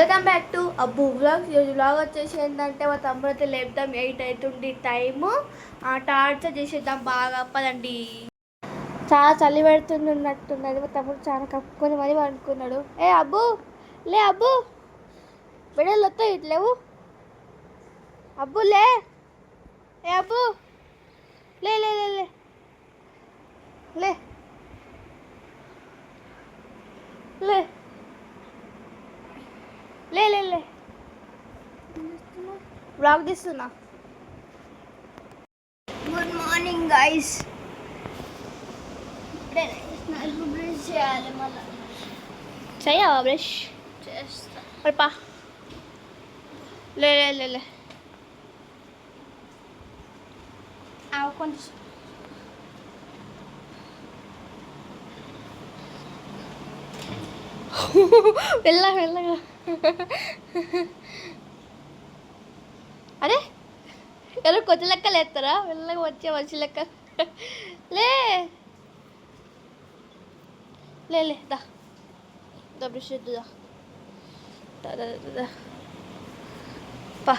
Welcome back to Abbu vlogs. ఈరోజు vlog వచ్చేసి ఏంటంటే మా తమ్ముడు అయితే లేపుదాం 8 అవుతుంది టైము. టార్చర్ చేసేద్దాం బాగా పదండి. చాలా చలి పెడుతున్నట్టున్నది. మా తమ్ముడు చాలా కప్పుకొని మరీ అనుకున్నాడు. ఏ అబ్బు లే, అబ్బు బిడ్డలు వస్తాయి లేవు. అబ్బు లే, ఏ అబ్బు లే లే లే లే లే లే లే లే లే వ్లాగ్ తీస్తున్నా. Good morning guys. ఇప్పుడే బ్రష్ చేయాలి. మళ్ళీ చెయ్యవా బ్రష్? చేస్తా మరి పా. లే లే లే లే కొంచెం వెళ్ళగా వెళ్ళగా. అరే ఎవరు కొత్త లెక్కలు వేస్తారా? వెళ్ళగా వచ్చే మంచి లెక్క. లే లే లే దా దా బ్రష్ దా దా పా.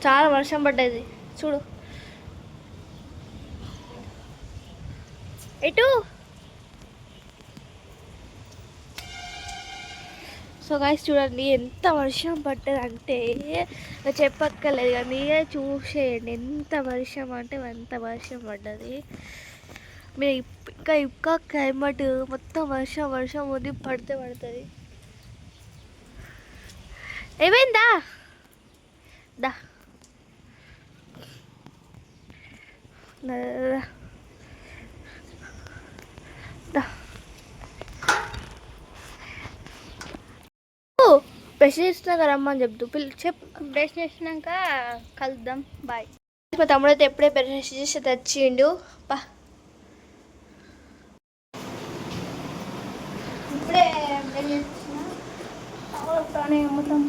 చాలా వర్షం పడ్డది చూడు. ఎటు? సో గాయస్ చూడండి ఎంత వర్షం పడ్డదంటే చెప్పక్కర్లేదు, కానీ మీరే చూసేయండి ఎంత వర్షం అంటే ఎంత వర్షం పడ్డది. మీరు ఇంకా క్లైమేట్ మొత్తం వర్షం వర్షం ఉంది, పడితే పడుతుంది. ఏమైందా? దా బ్రష్ చేసినాక రమ్మని చెప్తూ బ్రష్ చేసినాక కలుద్దాం బాయ్. మా తమ్ముడు అయితే ఎప్పుడే బ్రష్ చేసి తెచ్చిండు. పా ఇప్పుడే మొత్తం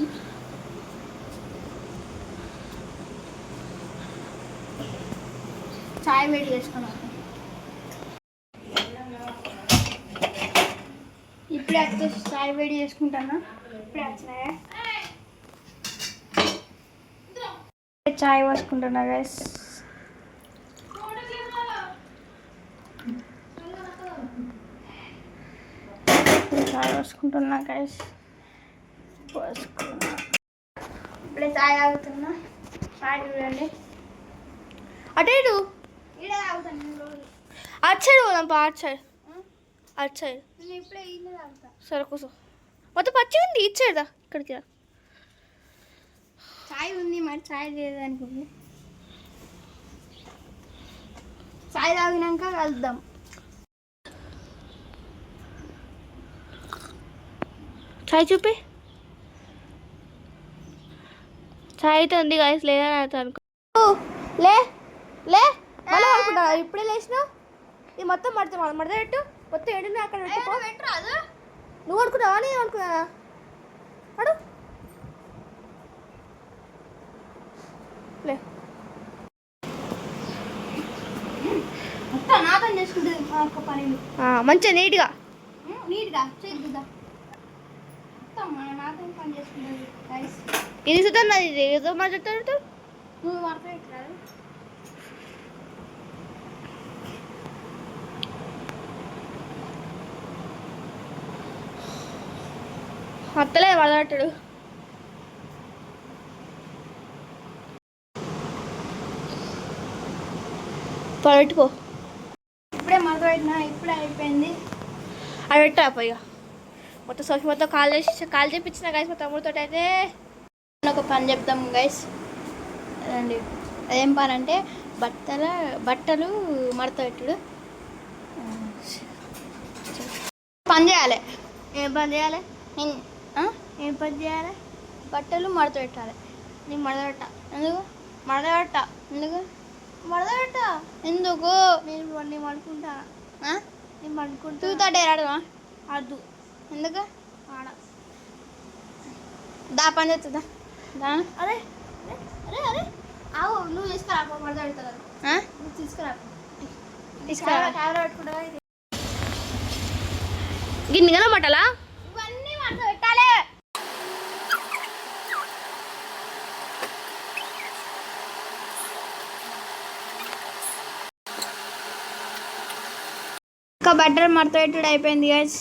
చాయ్ వేడి చేసుకున్నాం. ఇప్పుడే వచ్చేసి చాయ్ వేడి చేసుకుంటాను. ఇప్పుడే వచ్చినాయా చాయ్ పోసుకుంటున్నా గైస్. చాయ్ పోసుకుంటున్నా గైస్. పోసుకున్నా ఇప్పుడే చాయ్ తాగుతున్నా. చాయ్ చూడండి. అటు ఇటు ఇడే తాగుతాను. అటు సైడ్ పోదాం పా. అటు సైడ్ అటు సైడ్ ఇప్పుడే ఇల్లు తాగుతా. సరే కూర్చో. మొత్తం పచ్చి ఉంది. ఇటు సైడ్ దా, ఇక్కడికి రా. చాయ్ ఉంది మరి చాయ్ లేదనుకోండి. చాయ్ తాగినాక కలుద్దాం. చాయ్ చూపి. చాయ్ అయితే ఉంది గాయస్, లేదని అయితే అనుకో. లే లే మళ్ళీ అనుకుంటా. ఇప్పుడే లేచినా ఇది మొత్తం మడత పెట్టు. మొత్తం ఎండినా అక్కడ పెట్టరాదు. నువ్వు అనుకున్నావా? నేను అనుకున్నా. అడు లే నాతో చేసుకుంటుంది మా అక్క పని మంచిగా నీట్గా చేద్దా. నాతో పని చేసుకుంటుంది. ఇది సుతా ఇది ఏదో మాట్లాడుతూ నువ్వు మాట్లాడతారు. అత్తలే మాట్లాడతాడు. పెట్టుకో. ఇప్పుడే మొదలు పెట్టినా. ఇప్పుడే అయిపోయింది. అది పెట్టా పోయిగా మొత్తం సోకి మొత్తం కాల్ చేపించిన గైస్. మా తమ్ముడితో అయితే ఒక పని చెప్తాం గైస్. అదండి అదేం పని అంటే బట్టలు మడత పెట్టుడు పని చేయాలి. ఏం పని చేయాలి? ఏం పని చేయాలి? బట్టలు మడత పెట్టాలి. నేను మడత ఎందుకు మడత ఎందుకు నేను మడుకుంటా. నేను మడుకుంటా. తూతాడే ఆడదా? అద్దు. ఎందుకు ఆడ దా పని చేస్తుందా? అరే అరే అరే ఆవు నువ్వు తీసుకురా. మడత పెడతా. నువ్వు తీసుకురా కెమెరా పెట్టుకుంటా. గిన్నెగా పట్టాలా? ఇవన్నీ మడత పెట్టాలి. బట్టర్ మడత పెట్టుడు అయిపోయింది గైస్.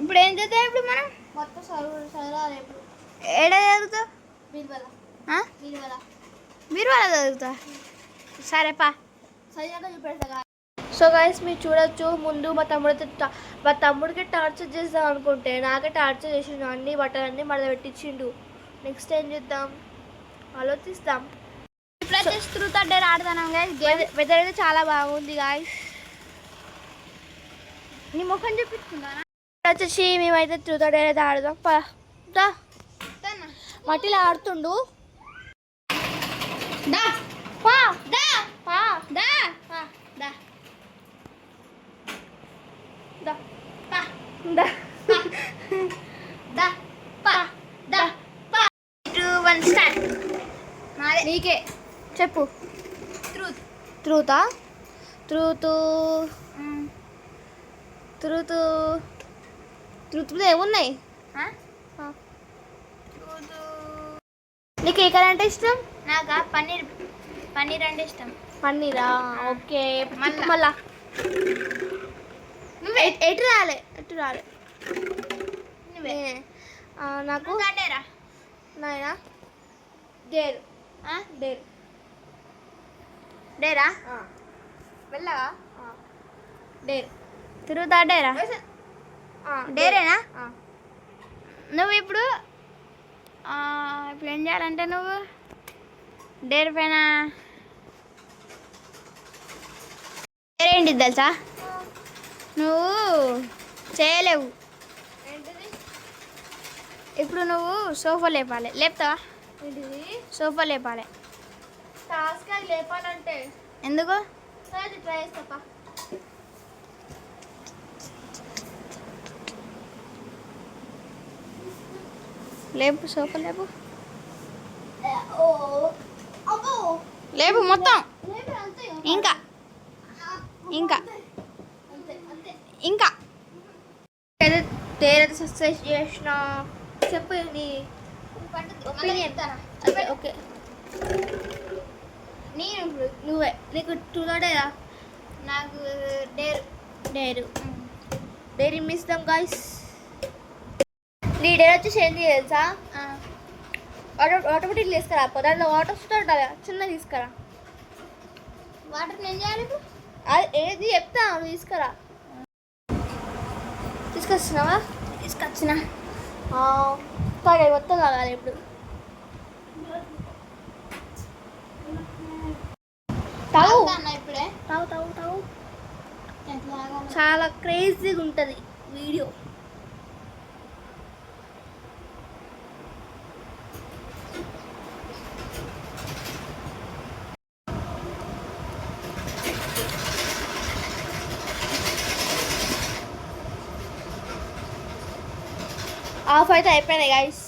ఇప్పుడు ఏం చేద్దాం? ఇప్పుడు మనం మొత్తం చదవాలి. ఇప్పుడు ఏడ చదువుతావు? మీరు వాళ్ళ చదువుతా. సరేపా. సో గైస్ మీరు చూడొచ్చు, ముందు మా తమ్ముడికి టార్చర్ చేద్దాం అనుకుంటే నాకే టార్చర్ చేసిండు. అన్ని బట్టలన్నీ మళ్ళీ పెట్టించిండు. నెక్స్ట్ ఏం చేద్దాం ఆలోచిస్తాం. ఇప్పుడైతే ట్రూత్ ఆర్ డేర్ ఆడతాం గైస్. వెదర్ అయితే చాలా బాగుంది గాయస్. నీ ముఖం చూపించుకుంటానా? వచ్చేసి మేమైతే ట్రూత్ ఆర్ డేర్ అయితే ఆడదాం. మట్టిలో ఆడుతుండు. దా పా దా పా దా దా దా పా దా దా పా దా పా. 2 1 స్టార్ట్. మాదే. నీకే చెప్పు. ట్రూత్. ట్రూతా? ట్రూత్ ట్రూత్లో ఏమున్నాయి? నీకు ఏ కలర్ అంటే ఇష్టం? నాకా పన్నీర్ అంటే ఇష్టం. పన్నీరా? ఓకే. మళ్ళా ఎటు రాలే నువ్వే. నాకు డేరా నాయనా డేర్ డేర్ డేరా వెళ్ళవా? డేర్ తిరుగుతా డేరా డేరేనా? నువ్వు ఇప్పుడు ఏం చేయాలంటే నువ్వు డేర్ పైన ఏంటి తెలుసా? నువ్వు చేయలేవు. ఇప్పుడు నువ్వు సోఫా లేపాలి. లేపుతావా? ఏంటిది? సోఫా లేపాలి. టాస్క్ అది లేపాలంటే ఎందుకు? సరే ట్రై చేస్తా. లేపు సోఫా లేపు. లేపు మొత్తం. ఇంకా ఇంకా ఇంకా డేర్ సక్సెస్ చేసిన చెప్పు నీ ఒపీనియన్. ఓకే నేను నువ్వే. నీకు టూడేరా? నాకు డేరు డైరీ మిస్ గాయస్. నీ డేర్ వచ్చేసి ఏంటి తెలుసా? ఆటోమేటిక్ తీసుకురా. దాంట్లో వాటర్ వస్తుంటే చిన్న తీసుకురా. వాటర్ నేను చేయాలి ఇప్పుడు. అది ఏది చెప్తా నువ్వు తీసుకురా. తీసుకొచ్చినావా? తీసుకొచ్చిన. తాగాలి మొత్తం తాగాలి ఇప్పుడు. తాగు ఇప్పుడే తాగు తాగు తాగు. చాలా క్రేజీగా ఉంటుంది వీడియో. ఆఫ్ అయితే అయిపోయినాయి గైస్.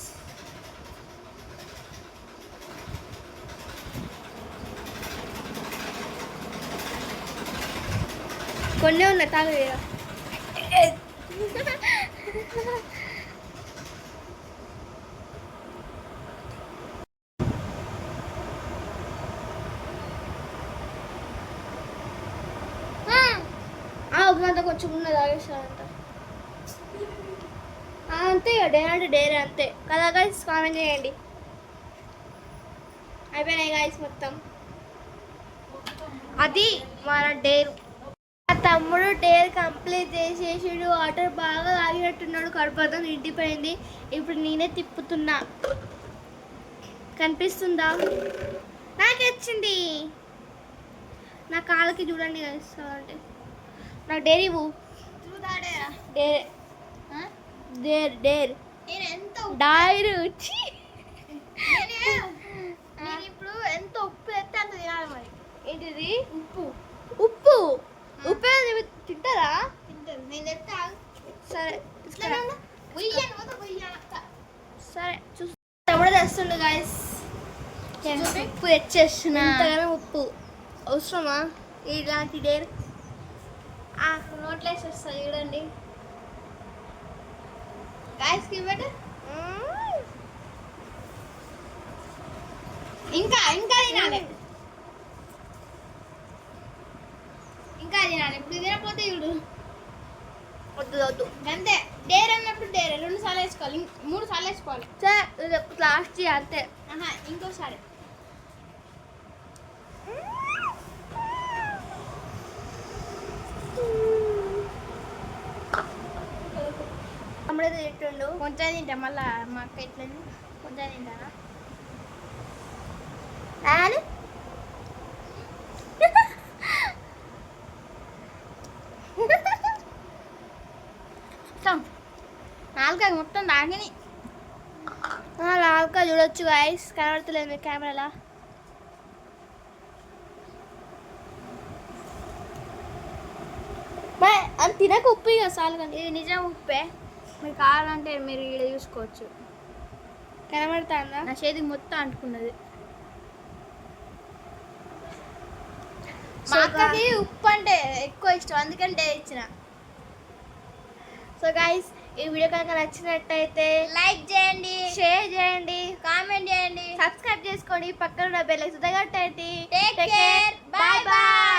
కొన్ని ఉన్నాయి తాగు. ఒకదంతా కొంచెం ఉన్నది తాగేసారంట. అంతే డేర్ అంటే డేర్ అంతే కదా గైస్. కామెంట్ చేయండి. అయిపోయినాయి గైస్ మొత్తం. అది మన డేర్. మా తమ్ముడు డేర్ కంప్లీట్ చేసేసాడు. వాటర్ బాగా తాగినట్టున్నాడు. కడుపుతో నిండిపోయింది. ఇప్పుడు నేనే తిప్పుతున్నా. కనిపిస్తుందా? నాకు వచ్చింది. నా కాళ్ళకి చూడండి గైస్. అంటే నాకు డేర్ ఇవ్వు. Dare dare dare dare. నేను ఇప్పుడు ఎంత ఉప్పు ఎత్తే అంత తినాలి. మరి ఏంటిది? ఉప్పు. ఉప్పు ఉప్పు తింటారా? తింటారు. నేను తెస్తా. సరే సరే చూసి తమ్ముడు తెస్తుండు గాయస్. ఉప్పు తెచ్చేస్తున్నా. ఉప్పు అవసరమా ఇలాంటి డేర్? నోట్లో వేసేస్తా చూడండి గాయస్కి ఇవ్వండి. ఇంకా ఇంకా తినాలి. తినాలి ఇప్పుడు తినకపోతే చూడు వద్దు వద్దు అంతే డేర్ అన్నప్పుడు డేర్ 2 సార్లు వేసుకోవాలి 3 సార్లు వేసుకోవాలి లాస్ట్ అంతే. ఆహా ఇంకోసారి తమ్ముడు తింటుండు. కొంచెం తింటా మళ్ళా మా అక్క ఎట్లా కొంచెం తింటానా అని నాలుగు మొత్తం తాగని లావుగా చూడొచ్చు గైస్, కనబడతలేదు మీ కెమెరాలా. అది తినక ఉప్పు ఇక చాలు కానీ ఇది నిజం ఉప్పే మీరు కావాలంటే మీరు ఇక్కడ చూసుకోవచ్చు కనబడుతుందా. నా చేతికి మొత్తం అంటుకున్నది మా అక్కకి ఉప్పు అంటే ఎక్కువ ఇష్టం అందుకంటే ఇచ్చిన. సో గైస్ ఈ వీడియో కనుక నచ్చినట్టయితే లైక్ చేయండి షేర్ చేయండి, కామెంట్ చేయండి సబ్స్క్రైబ్ చేసుకోండి, పక్కన ఉన్న బెల్ ఐకాన్ కొట్టండి. Take care bye by